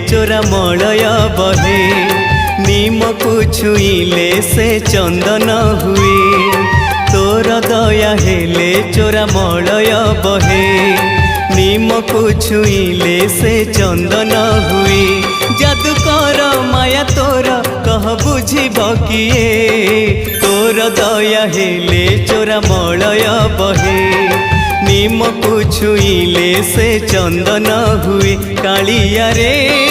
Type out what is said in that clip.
चोरा मलय बहे नीम को छुईले से चंदन हुए तोर दया हेले चोरा मलय बहे नीम को छुईले से चंदन हुए जादू कर माया तोर कह बुझिब किए तोर दया हेले चोरा मलय बहे नीम को छुईले से चंदन हुए कालिया रे।